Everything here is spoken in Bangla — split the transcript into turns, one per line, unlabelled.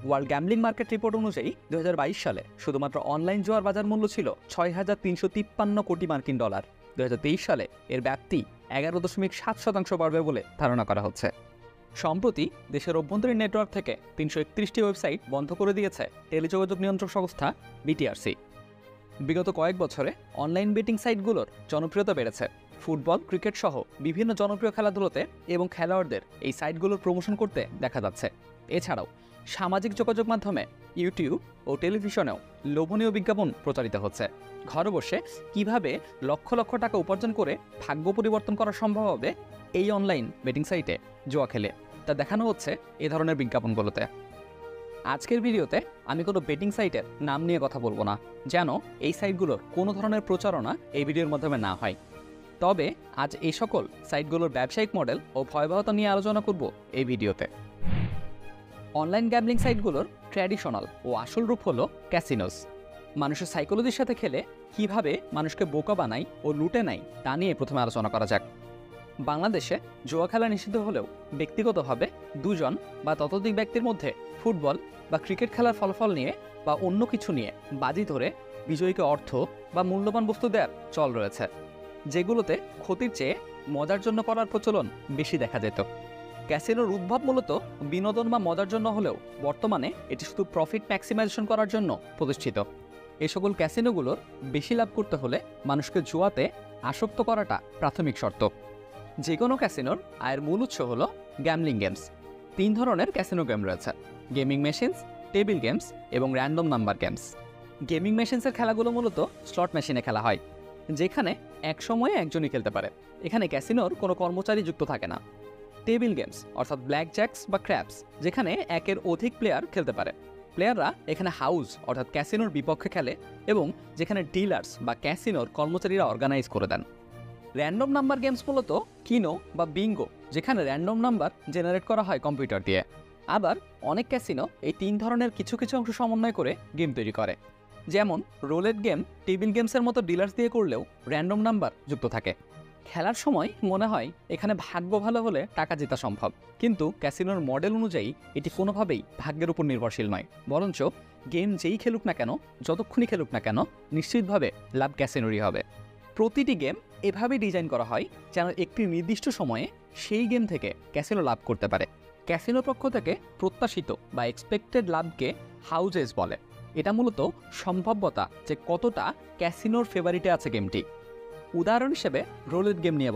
ওয়ার্ল্ড গ্যাম্বলিং মার্কেট রিপোর্ট অনুযায়ী 2022 সালে শুধুমাত্র অনলাইন জুয়ার বাজার মূল্য ছিল $6,353 কোটি মার্কিন ডলার। 2023 সালে এর ব্যাপ্তি 11.7% বাড়বে বলে ধারণা করা হচ্ছে। সম্প্রতি দেশের অভ্যন্তরীণ নেটওয়ার্ক থেকে 331টি ওয়েবসাইট বন্ধ করে দিয়েছে টেলিযোগাযোগ নিয়ন্ত্রক সংস্থা বিটিআরসি। বিগত কয়েক বছরে অনলাইন বেটিং সাইটগুলোর জনপ্রিয়তা বেড়েছে। ফুটবল, ক্রিকেট সহ বিভিন্ন জনপ্রিয় খেলাধুলোতে এবং খেলোয়াড়দের এই সাইটগুলোর প্রমোশন করতে দেখা যাচ্ছে। এছাড়াও সামাজিক যোগাযোগ মাধ্যমে, ইউটিউব ও টেলিভিশনেও লোভনীয় বিজ্ঞাপন প্রচারিত হচ্ছে। ঘরে বসে কিভাবে লক্ষ লক্ষ টাকা উপার্জন করে ভাগ্য পরিবর্তন করা সম্ভব হবে এই অনলাইন বেটিং সাইটে জুয়া খেলে, তা দেখানো হচ্ছে এ ধরনের বিজ্ঞাপনগুলোতে। আজকের ভিডিওতে আমি কোনো বেটিং সাইটের নাম নিয়ে কথা বলবো না, যেন এই সাইটগুলোর কোনো ধরনের প্রচারণা এই ভিডিওর মাধ্যমে না হয়। তবে আজ এই সকল সাইটগুলোর ব্যবসায়িক মডেল ও ভয়াবহতা নিয়ে আলোচনা করব এই ভিডিওতে। অনলাইন গ্যাম্বলিং সাইটগুলোর ট্র্যাডিশনাল ও আসল রূপ হলো ক্যাসিনোস। মানুষের সাইকোলজির সাথে খেলে কিভাবে মানুষকে বোকা বানায় ও লুটে নেয় তা নিয়ে প্রথমে আলোচনা করা যাক। বাংলাদেশে জুয়া খেলা নিষিদ্ধ হলেও ব্যক্তিগতভাবে দুজন বা ততোধিক ব্যক্তির মধ্যে ফুটবল বা ক্রিকেট খেলার ফলাফল নিয়ে বা অন্য কিছু নিয়ে বাজি ধরে বিজয়ীকে অর্থ বা মূল্যবান বস্তু দেওয়ার চল রয়েছে, যেগুলোতে ক্ষতির চেয়ে মজার জন্য করার প্রচলন বেশি দেখা যেত। ক্যাসিনোর উদ্ভব মূলত বিনোদন বা মজার জন্য হলেও বর্তমানে এটি শুধু প্রফিট ম্যাক্সিমাইজেশন করার জন্য প্রতিষ্ঠিত। এই সকল ক্যাসিনোগুলোর বেশি লাভ করতে হলে মানুষকে জুয়াতে আসক্ত করাটা প্রাথমিক শর্ত। যে কোনো ক্যাসিনোর আয়ের মূল উৎস হলো গ্যামলিং গেমস। 3 ধরনের ক্যাসিনো গেম রয়েছে: গেমিং মেশিনস, টেবিল গেমস এবং র্যান্ডম নাম্বার গেমস। গেমিং মেশিনসের খেলাগুলো মূলত স্লট মেশিনে খেলা হয়, যেখানে এক সময়ে একজনই খেলতে পারে। এখানে ক্যাসিনোর কোনো কর্মচারী যুক্ত থাকে না। টেবিল গেমস অর্থাৎ ব্ল্যাক জ্যাকস বা ক্র্যাপস, যেখানে একের অধিক প্লেয়ার খেলতে পারে। প্লেয়াররা এখানে হাউস অর্থাৎ ক্যাসিনোর বিপক্ষে খেলে এবং যেখানে ডিলার্স বা ক্যাসিনোর কর্মচারীরা অর্গানাইজ করে দেন। র্যান্ডম নাম্বার গেমস মূলত কিনো বা বিঙ্গো, যেখানে র্যান্ডম নাম্বার জেনারেট করা হয় কম্পিউটার দিয়ে। আবার অনেক ক্যাসিনো এই 3 ধরনের কিছু কিছু অংশ সমন্বয় করে গেম তৈরি করে, যেমন রোলেট গেম টেবিল গেমসের মতো ডিলার্স দিয়ে করলেও র্যান্ডম নাম্বার যুক্ত থাকে। খেলার সময় মনে হয় এখানে ভাগ্য ভালো হলে টাকা জেতা সম্ভব, কিন্তু ক্যাসিনোর মডেল অনুযায়ী এটি কোনোভাবেই ভাগ্যের উপর নির্ভরশীল নয়, বরঞ্চ গেম যেই খেলুক না কেন, যতক্ষণই খেলুক না কেন, নিশ্চিতভাবে লাভ ক্যাসিনোরই হবে। প্রতিটি গেম এভাবেই ডিজাইন করা হয় যেন একটি নির্দিষ্ট সময়ে সেই গেম থেকে ক্যাসিনো লাভ করতে পারে। ক্যাসিনোর পক্ষ থেকে প্রত্যাশিত বা এক্সপেক্টেড লাভকে হাউজেস বলে। এটা মূলত সম্ভাব্যতা যে কতটা ক্যাসিনোর ফেভারিটে আছে গেমটি। উদাহরণ হিসেবে রোলেট গেম নিয়ে